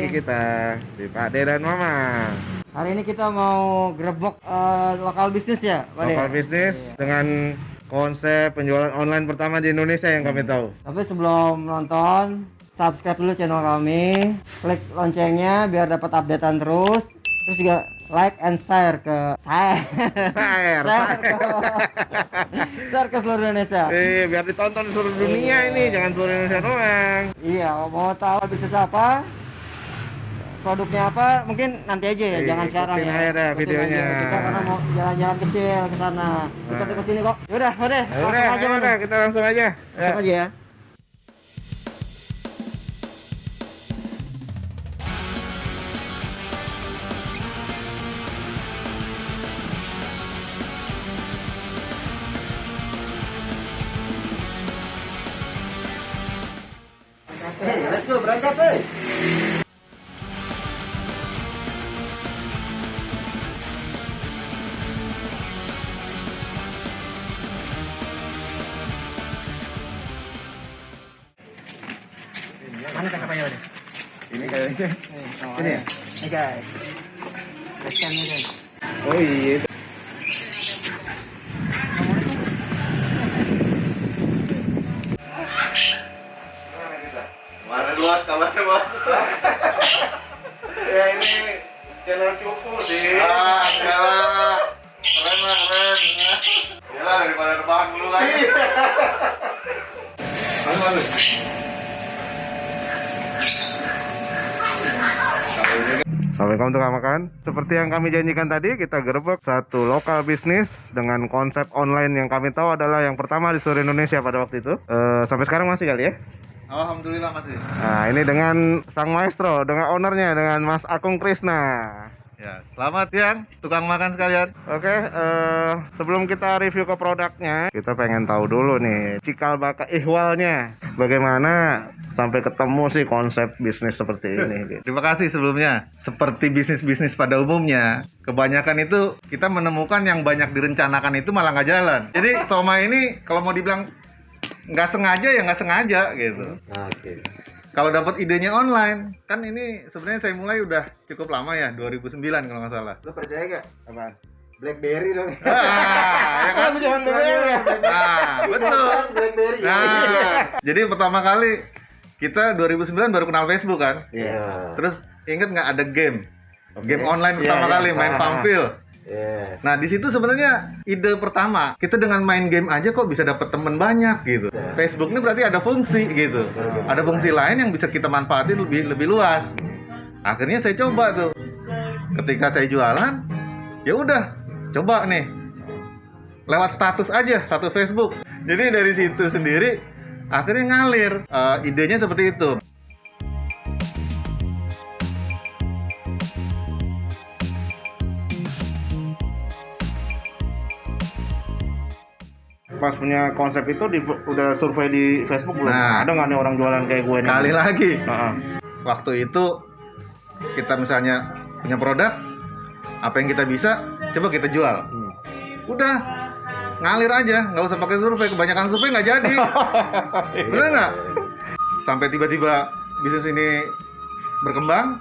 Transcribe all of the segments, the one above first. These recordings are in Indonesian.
lagi kita di Pak De dan Mama. Hari ini kita mau gerebek lokal bisnis ya, Pak De? Lokal bisnis Iya. dengan konsep penjualan online pertama di Indonesia yang kami tahu. Tapi sebelum nonton, subscribe dulu channel kami, klik loncengnya biar dapat updatean terus. Terus juga like and share ke share ke seluruh Indonesia. Biar ditonton seluruh dunia ini, jangan seluruh Indonesia doang. Iya, mau tahu bisnis apa, produknya apa, mungkin nanti aja ya, jangan sekarang ikutin ya. aja deh Ikutin videonya. aja. Kita karena mau jalan-jalan kecil ke sana. Kita ke sini kok. Yaudah, Ya udah, langsung aja, Pak De. kita langsung aja. Langsung aja ya. Let's go, berangkat deh. Mana cakapannya tadi? Ini kayaknya. Ini ya? Nih guys. Scan-nya guys. Oh iya. Mana luas kamarnya, Bos? Ya ini channel cukur sih. Enggak lah. Keren lah, keren. Ya lah, daripada rebahan dulu lagi. Malu. Assalamualaikum untuk makan. Seperti yang kami janjikan tadi, kita gerebek satu lokal bisnis dengan konsep online yang kami tahu adalah yang pertama di seluruh Indonesia pada waktu itu. Sampai sekarang masih kali ya. Alhamdulillah masih. Nah, ini dengan sang maestro, dengan ownernya, dengan Mas Akung Krisna. Ya, selamat siang tukang makan sekalian. Oke, sebelum kita review ke produknya, kita pengen tahu dulu nih, cikal bakal ihwalnya. Bagaimana sampai ketemu sih konsep bisnis seperti ini gitu. Terima kasih sebelumnya. Seperti bisnis-bisnis pada umumnya, kebanyakan itu kita menemukan yang banyak direncanakan itu malah nggak jalan. Jadi Soma ini kalau mau dibilang nggak sengaja ya nggak sengaja gitu. Oke. Kalau dapat idenya online, kan ini sebenarnya saya mulai udah cukup lama ya, 2009 kalau nggak salah. Lo percaya gak? Apaan? BlackBerry dong. Ya kan? Jangan BlackBerry. Nah, betul. BlackBerry ya. Nah, jadi pertama kali kita 2009 baru kenal Facebook kan. Iya. Terus inget nggak ada game? Oke. Game online Iya, pertama iya. kali main Pampil. Iya. Nah, di situ sebenarnya ide pertama, kita dengan main game aja kok bisa dapet temen banyak gitu. Facebook ini berarti ada fungsi gitu. Ada fungsi lain yang bisa kita manfaatin lebih luas. Akhirnya saya coba tuh. Ketika saya jualan, ya udah, coba nih. Lewat status aja satu Facebook. Jadi dari situ sendiri akhirnya ngalir. Idenya seperti itu. Pas punya konsep itu udah survei di Facebook belum? Nah. Ada nggak nih orang jualan kayak gue nih? Sekali lagi. Heeh. Waktu itu kita misalnya punya produk, apa yang kita bisa, coba kita jual. Udah, ngalir aja, nggak usah pakai survei. Kebanyakan survei nggak jadi. Bener nggak? Sampai tiba-tiba bisnis ini berkembang,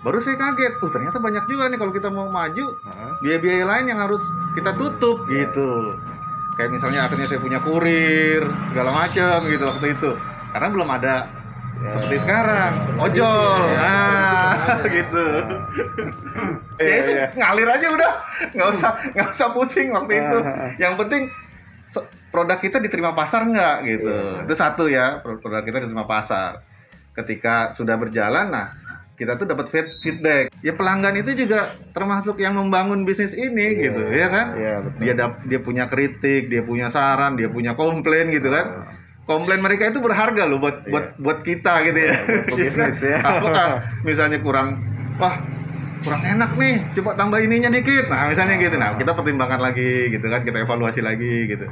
baru saya kaget. Ternyata banyak juga nih kalau kita mau maju, biaya-biaya lain yang harus kita tutup gitu. Kayak misalnya akhirnya saya punya kurir, segala macam gitu waktu itu. Karena belum ada seperti sekarang, ojol, gitu. Ya itu ngalir aja udah, nggak usah pusing waktu itu. Yang penting produk kita diterima pasar nggak gitu. Itu satu ya, produk kita diterima pasar. Ketika sudah berjalan, nah kita tuh dapat feedback. Ya pelanggan itu juga termasuk yang membangun bisnis ini gitu, ya kan? Iya, betul. Dia punya kritik, dia punya saran, dia punya komplain gitu kan. Komplain mereka itu berharga loh buat kita gitu ya. Buat bisnis ya. Apakah misalnya kurang enak nih, coba tambah ininya dikit. Nah, misalnya gitu. Nah, kita pertimbangkan lagi gitu kan, kita evaluasi lagi gitu.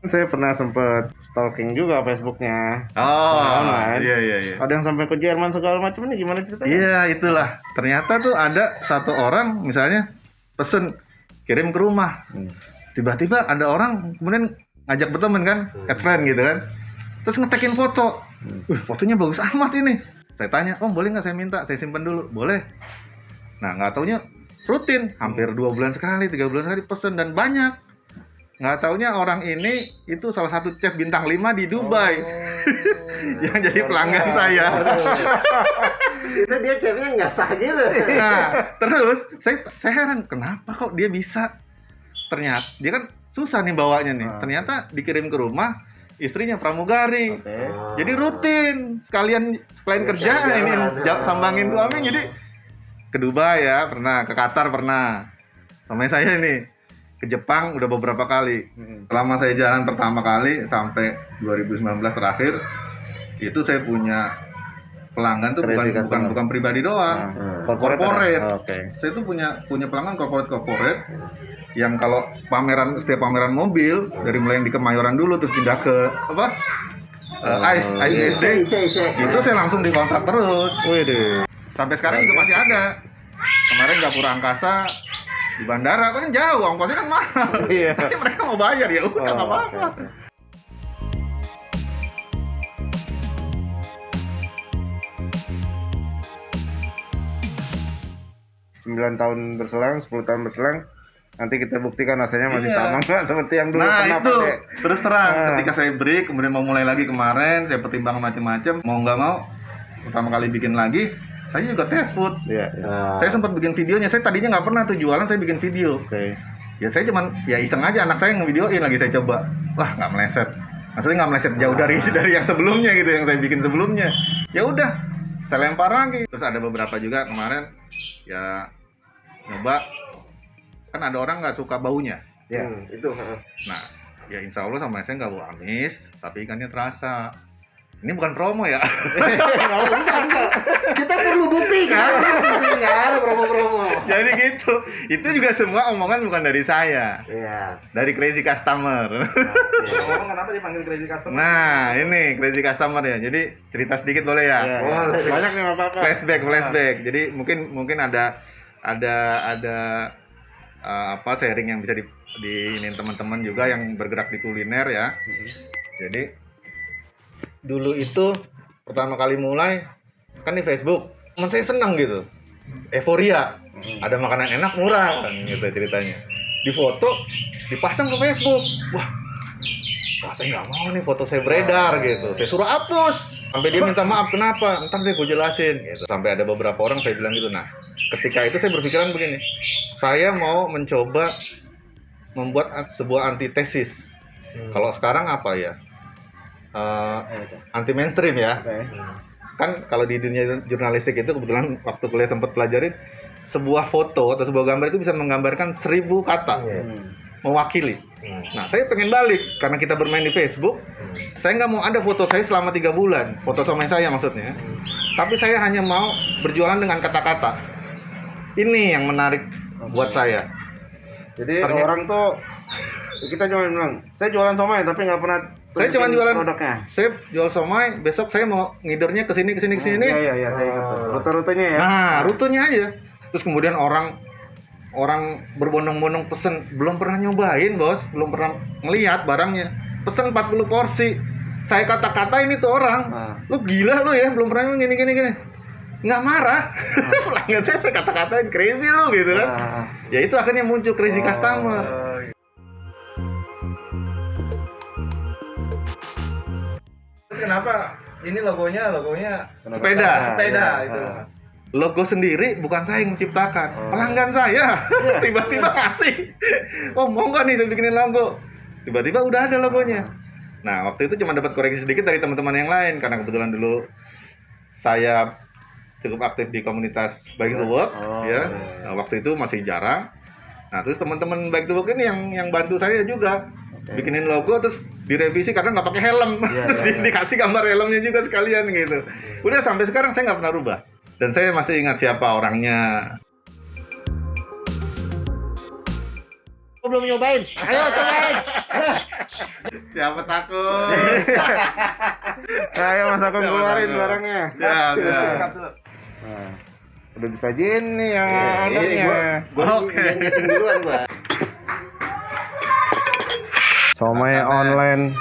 Saya pernah sempet stalking juga Facebooknya. Oh, iya. Ada yang sampai ke Jerman segala macam, ini gimana ceritanya? Iya, itulah. Ternyata tuh ada satu orang misalnya pesen kirim ke rumah. tiba-tiba ada orang kemudian ngajak berteman kan, add friend gitu kan. Terus ngetekin foto. Wih, fotonya bagus amat ini. Saya tanya, "Om, boleh nggak saya minta? Saya simpan dulu." "Boleh." Nah, nggak taunya rutin, hampir 2 bulan sekali, 3 bulan sekali pesen dan banyak. Nggak taunya orang ini itu salah satu chef bintang 5 di Dubai. Yang jadi pelanggan saya. Itu dia chefnya nggak sah gitu. Nah, terus saya heran kenapa kok dia bisa. Ternyata dia kan susah nih bawanya nih. Ternyata dikirim ke rumah istrinya pramugari. Jadi rutin sekalian kerja ini sambangin suami, jadi ke Dubai ya pernah, ke Qatar pernah. Sama saya ini ke Jepang udah beberapa kali. Selama saya jalan pertama kali sampai 2019 terakhir itu saya punya pelanggan tuh bukan pribadi doang, corporate. Saya tuh punya pelanggan corporate yang kalau setiap pameran mobil dari mulai yang di Kemayoran dulu terus pindah ke ICE itu saya langsung dikontrak terus. Sampai sekarang juga masih ada. Kemarin Gapura Angkasa di bandara kan jauh, ongkosnya kan mahal. Tapi mereka mau bayar ya udah nggak apa-apa. 9 tahun berselang, 10 tahun berselang, nanti kita buktikan rasanya masih Iya. sama nggak seperti yang dulu Nah pernah itu pakai. terus terang ketika saya break kemudian mau mulai lagi kemarin saya pertimbangkan macam-macam mau nggak mau pertama kali bikin lagi saya juga test food. Saya sempat bikin videonya, saya tadinya nggak pernah tuh jualan, saya bikin video. Ya saya cuman ya iseng aja, anak saya ngevideoin lagi saya coba, wah nggak meleset, maksudnya nggak meleset jauh dari yang sebelumnya gitu, yang saya bikin sebelumnya. Ya udah saya lempar lagi. Terus ada beberapa juga kemarin ya nyoba, kan ada orang nggak suka baunya. Itu. Nah, ya insya Allah sama saya nggak bau amis, tapi ikannya terasa. Ini bukan promo ya. Kita perlu bukti kan? Nggak ada promo-promo. Jadi gitu. Itu juga semua omongan bukan dari saya. Iya. Dari Crazy Customer. Ngomong kenapa dipanggil crazy customer? Nah, ini Crazy Customer ya. Jadi cerita sedikit boleh ya? Banyak nih nggak apa-apa. Flashback. Jadi mungkin ada apa sharing yang bisa diinin teman-teman juga yang bergerak di kuliner ya. Jadi dulu itu pertama kali mulai kan di Facebook, teman saya senang gitu, euforia, ada makanan enak murah kan gitu ceritanya, difoto, dipasang ke Facebook, wah saya nggak mau nih foto saya beredar gitu, saya suruh hapus, sampai dia minta maaf kenapa, ntar deh gue jelasin gitu. Sampai ada beberapa orang saya bilang gitu. Nah ketika itu saya berpikiran begini, saya mau mencoba membuat sebuah antitesis. Kalau sekarang apa ya? Anti mainstream ya. Kan kalau di dunia jurnalistik itu kebetulan waktu kuliah sempat pelajarin sebuah foto atau sebuah gambar itu bisa menggambarkan 1000 kata, mewakili. Nah saya pengen balik karena kita bermain di Facebook. Saya nggak mau ada foto saya selama 3 bulan, foto sama saya maksudnya. Tapi saya hanya mau berjualan dengan kata-kata. Ini yang menarik buat saya. Jadi orang tuh kita cuma bilang, saya jualan somai tapi nggak pernah. Saya cuma jualan produknya. Saya jual somai, besok saya mau ngidernya ke sini. Iya, saya ingat. Rute-rutenya ya. Nah, rutenya aja. Terus kemudian orang berbondong-bondong pesen, belum pernah nyobain, Bos, belum pernah ngelihat barangnya. Pesen 40 porsi. Saya kata-katain itu orang. Lu gila lu ya, belum pernah gini. Nggak marah. Pelanggan saya kata-katain crazy lu gitu kan. Ya itu akhirnya muncul Crazy Customer. Kenapa ini logonya Sepeda itu Mas. Logo sendiri bukan saya yang menciptakan, pelanggan saya tiba-tiba ngasih, oh mau nggak nih saya bikinin logo, tiba-tiba udah ada logonya. Nah waktu itu cuma dapat koreksi sedikit dari teman-teman yang lain karena kebetulan dulu saya cukup aktif di komunitas Back to Work ya. Nah, waktu itu masih jarang. Nah terus teman-teman Back to Work ini yang bantu saya juga bikinin logo, terus direvisi karena nggak pakai helm, terus dikasih gambar helmnya juga sekalian gitu. Udah sampai sekarang saya nggak pernah rubah dan saya masih ingat siapa orangnya. Belum nyobain. Ayo cobain. Siapa takut? Saya Mas Agung keluarin barangnya. Ya. Nah, udah disajiin nih yang Ini ordernya. gua nyeting duluan gua. Somai online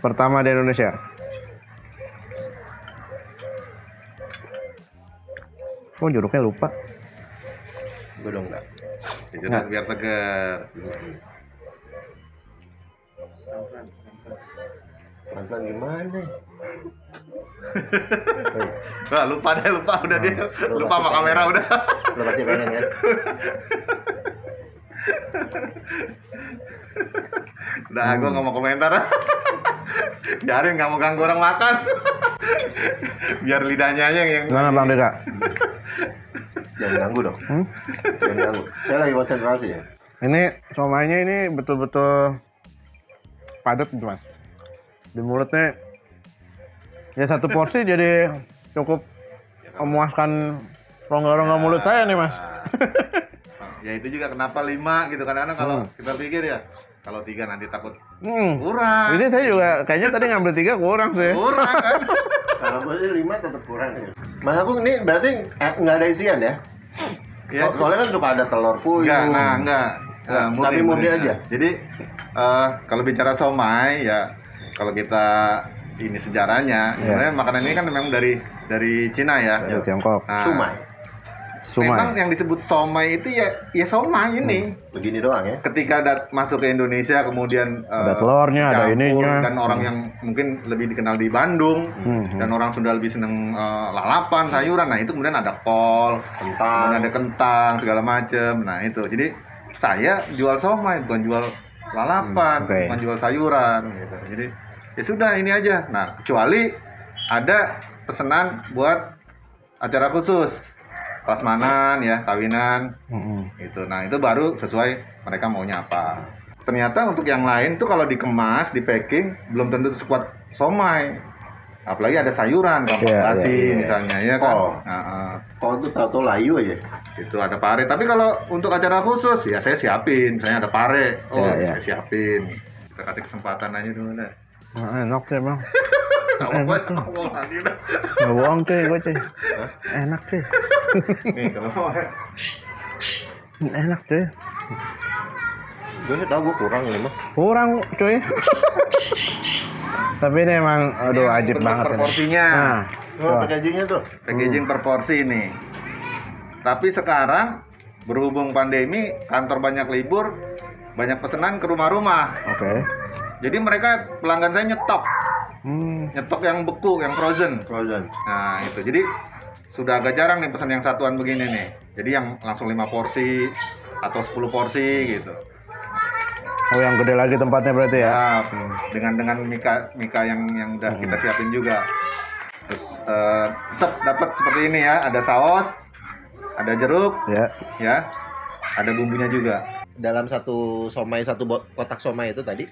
pertama di Indonesia. Oh, jeruknya lupa. Gue dong enggak. Jeruk biar segar. Pelan-pelan gimana? Wah, lupa udah dia. Lupa sama kamera udah. Lo pasti pengen ya? Udah, gue nggak mau komentar. Biarin, nggak mau ganggu orang makan. Biar lidahnya aja yang. Gimana Bang Deka? Jangan ganggu dong. Jangan ganggu. Saya lagi konsentrasi ya. Ini somainya ini betul-betul padat gitu Mas. Di mulutnya ya satu porsi jadi cukup memuaskan rongga-rongga mulut saya nih Mas. Ya itu juga kenapa 5 gitu, karena kalau kita pikir ya kalau 3 nanti takut Hmm. kurang. Ini saya juga kayaknya tadi ngambil 3 kurang sih. Kurang kan? Kalau gue sih 5 tetap kurang ya. Mas Agung ini berarti nggak ada isian ya? Ya, Soalnya kan suka ada telur puyuh. enggak. Tapi murni aja. Jadi kalau bicara somai ya, kalau kita ini sejarahnya, sebenarnya makanan ini kan memang dari Cina ya. Dari Tiongkok. Nah, Sumai. Memang yang disebut somai itu ya somai ini. Begini doang ya. Ketika masuk ke Indonesia kemudian Ada telurnya, ada campur, ininya. dan orang yang mungkin lebih dikenal di Bandung dan orang Sunda lebih seneng lalapan, sayuran. Nah, itu kemudian ada kol, Kentang. kemudian ada kentang segala macem. Nah, itu. Jadi saya jual somai, bukan jual lalapan, bukan jual sayuran gitu. Jadi ya sudah ini aja. Nah, kecuali ada pesanan buat acara khusus, prasmanan ya, kawinan gitu. Nah, itu baru sesuai mereka maunya apa. Ternyata untuk yang lain tuh kalau dikemas, di packing belum tentu sekuat somai. Apalagi ada sayuran, kampung misalnya ya kan. Kalau itu tahu-tahu layu aja. Itu ada pare. Tapi kalau untuk acara khusus ya saya siapin. Misalnya ada pare. Saya siapin. Kita kasih kesempatan aja dulu deh. Enak sih Bang. Ngomong lagi dah. Nggak bohong cuy, gue cuy. Enak cuy. Nih kalau mau Enak cuy. Gue sih tahu gue kurang ini mah. Kurang cuy. Tapi ini emang aduh ajib bentuk banget per ini. porsinya. Nah, Oh, packagingnya tuh. Packaging per porsi nih. Tapi sekarang berhubung pandemi, kantor banyak libur, banyak pesanan ke rumah-rumah. oke. Jadi mereka pelanggan saya nyetok. Nyetok yang beku, yang frozen. Nah, itu. Jadi sudah agak jarang nih pesan yang satuan begini nih. Jadi yang langsung 5 porsi atau 10 porsi gitu. Oh, yang gede lagi tempatnya berarti ya? Ya, dengan mika yang udah kita siapin juga. Terus dapat seperti ini ya, ada saus, ada jeruk, ya, ada bumbunya juga. Dalam satu somai, kotak somai itu tadi,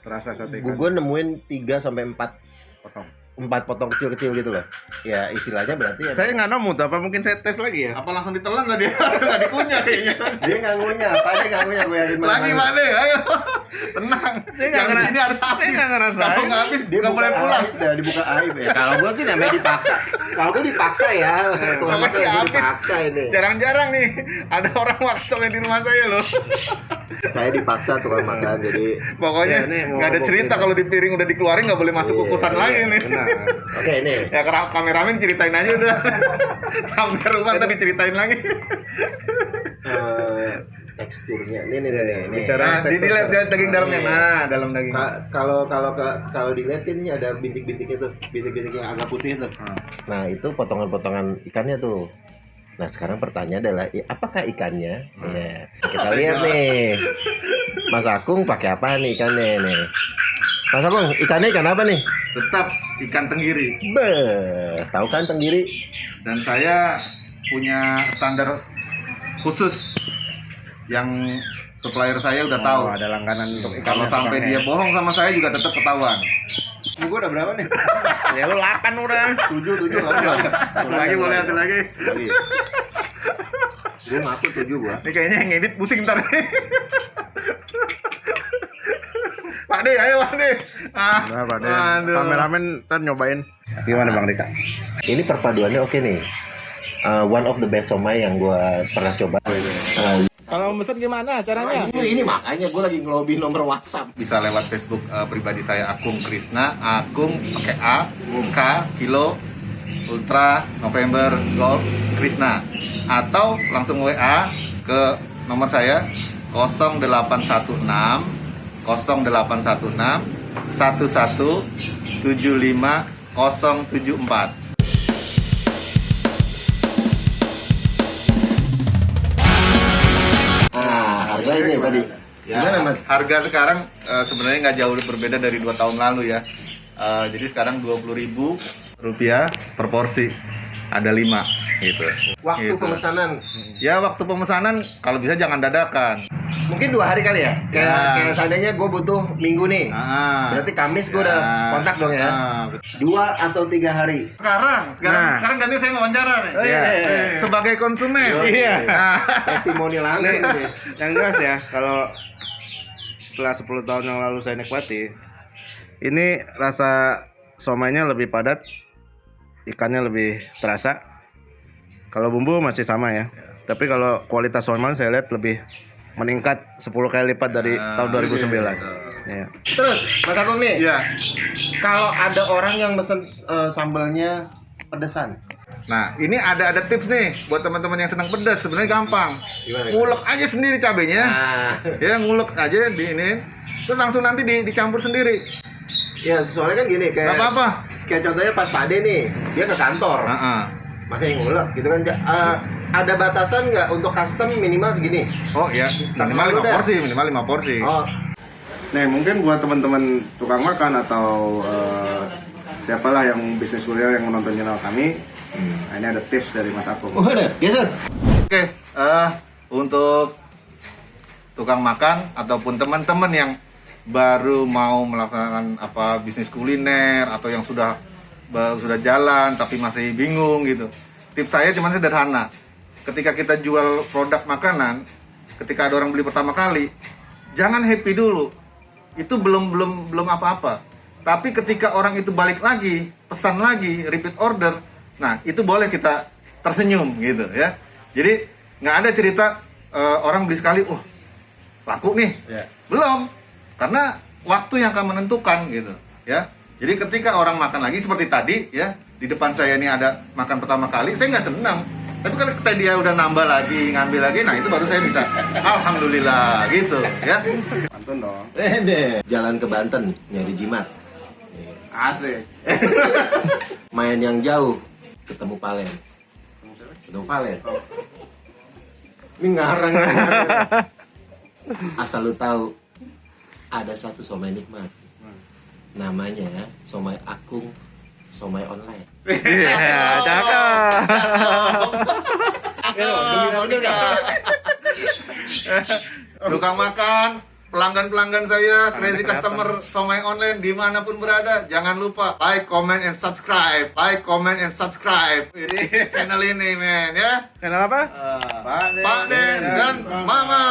Terasa sate gue nemuin 3 sampai 4 potong kecil-kecil gitu loh. Ya istilahnya berarti ya. Saya nggak nemu, apa mungkin saya tes lagi ya? Apa langsung ditelan tadi? Langsung nggak dikunyah kayaknya. Dia nggak ngunyah, Pak dia nggak ngunyah, gue yakin banget. Lagi Made, ayo. Tenang. Saya nggak Yang ini harus habis. Saya nggak ngerasain. Kalau nggak habis, Dia nggak boleh pulang. Udah dibuka aib ya. Kalau gue sih namanya dipaksa. Kalau gue dipaksa ya. Tuhan Pokoknya gue habis. dipaksa ini. Jarang-jarang nih ada orang makan somai di rumah saya loh. Saya dipaksa tukang makan jadi. Pokoknya Ya, nih, mau nggak ada ngomong cerita ini. kalau di piring udah dikeluarin nggak boleh masuk Iya, kukusan iya, lagi nih. Benar. Oke ini. Ya kameramen ceritain aja udah. Sampai rumah tadi ceritain lagi. Teksturnya ini. Nah, dilihat daging dalamnya. Nah, dalam daging. Kalau dilihat kan ini ada bintik-bintiknya tuh, bintik-bintik yang agak putih tuh. Nah itu potongan-potongan ikannya tuh. Nah sekarang pertanyaan adalah apakah ikannya? Ya, kita lihat nih. Mas Agung pakai apa nih ikannya nih? Mas Agung, ikannya ikan apa nih? Tetap ikan tenggiri. Beh, tahu kan tenggiri? Dan saya punya standar khusus yang supplier saya udah tahu. Ada langganan untuk ikan. Kalau sampai dia bohong sama saya juga tetap ketahuan. Gue udah berapa nih? Ya lu 8 udah. 7 Satu lagi boleh, satu lagi. Gue masuk 7 gua. Ini kayaknya yang edit pusing ntar. Pak De, ayo Pak De. Nah, Pak De. Aduh. Kameramen ntar nyobain. Gimana Bang Deka? Ini perpaduannya oke nih. One of the best somai yang gua pernah coba. Kalau mesen gimana caranya? Ini makanya gue lagi ngelobi nomor WhatsApp. Bisa lewat Facebook pribadi saya Akung Krisna, Akung pakai A, K, Kilo, Ultra, November, Golf, Krisna. Atau langsung WA ke nomor saya 0816 1175074. Nah, harga ini tadi. Gimana Mas? Harga sekarang sebenarnya nggak jauh berbeda dari 2 tahun lalu ya. Jadi sekarang Rp20.000 per porsi. Ada 5 gitu. Waktu Gitu. pemesanan Ya waktu pemesanan kalau bisa jangan dadakan. mungkin 2 hari kali ya. Kayak seandainya gue butuh minggu nih. Berarti Kamis gue udah kontak dong ya. 2 atau 3 hari. Sekarang ganti saya wawancara nih. Oh, iya. Sebagai konsumen. Iya. Nah, Testimoni langsung nih. Yang jelas ya, kalau setelah 10 tahun yang lalu saya nikmati, ini rasa somainya lebih padat, ikannya lebih terasa. Kalau bumbu masih sama ya, tapi kalau kualitas somai saya lihat lebih meningkat 10 kali lipat dari tahun 2009. Ya. Terus Mas Agung nih, iya. kalau ada orang yang mesen sambalnya pedesan, Nah, ini ada tips nih buat teman-teman yang senang pedas. Sebenarnya gampang. Gimana? Ngulek aja sendiri cabenya. nah, Ya, ngulek aja di ini. Terus langsung nanti dicampur sendiri. ya soalnya kan gini Gak apa-apa. kayak contohnya pas Pak Ade nih, dia ke kantor, masa yang ngulek gitu kan? Ada batasan nggak untuk custom minimal segini? Oh iya, minimal 5 porsi, minimal 5 porsi. Oh, Nih mungkin buat teman-teman tukang makan atau siapalah yang bisnis kuliner yang menonton channel kami, nah ini ada tips dari Mas Agung. ada, geser. Oke, untuk tukang makan ataupun teman-teman yang baru mau melaksanakan bisnis kuliner atau yang sudah jalan tapi masih bingung gitu. Tips saya cuma sederhana. Ketika kita jual produk makanan, ketika ada orang beli pertama kali, jangan happy dulu. Itu belum apa-apa. Tapi ketika orang itu balik lagi, pesan lagi, repeat order, nah itu boleh kita tersenyum gitu ya. Jadi nggak ada cerita orang beli sekali, laku nih. Belum, karena waktu yang akan menentukan gitu ya. Jadi ketika orang makan lagi seperti tadi ya, di depan saya ini ada makan pertama kali, saya nggak senang. Tapi kalau kita dia udah nambah lagi, ngambil lagi, nah itu baru saya bisa alhamdulillah gitu ya. Pantun dong. Deh. Jalan ke Banten nyari jimat. Asik. Main yang jauh ketemu Palen. Ketemu Palen. Ini ngarang. Asal lu tahu, ada satu somai nikmat. Namanya somai Akung, somai online. Iya, cakep. Tukang makan, pelanggan-pelanggan saya, crazy customer somai online dimanapun berada, jangan lupa like, comment, and subscribe. Like, comment, and subscribe. Ini channel ini men ya. Channel apa? Pak Den dan Mama.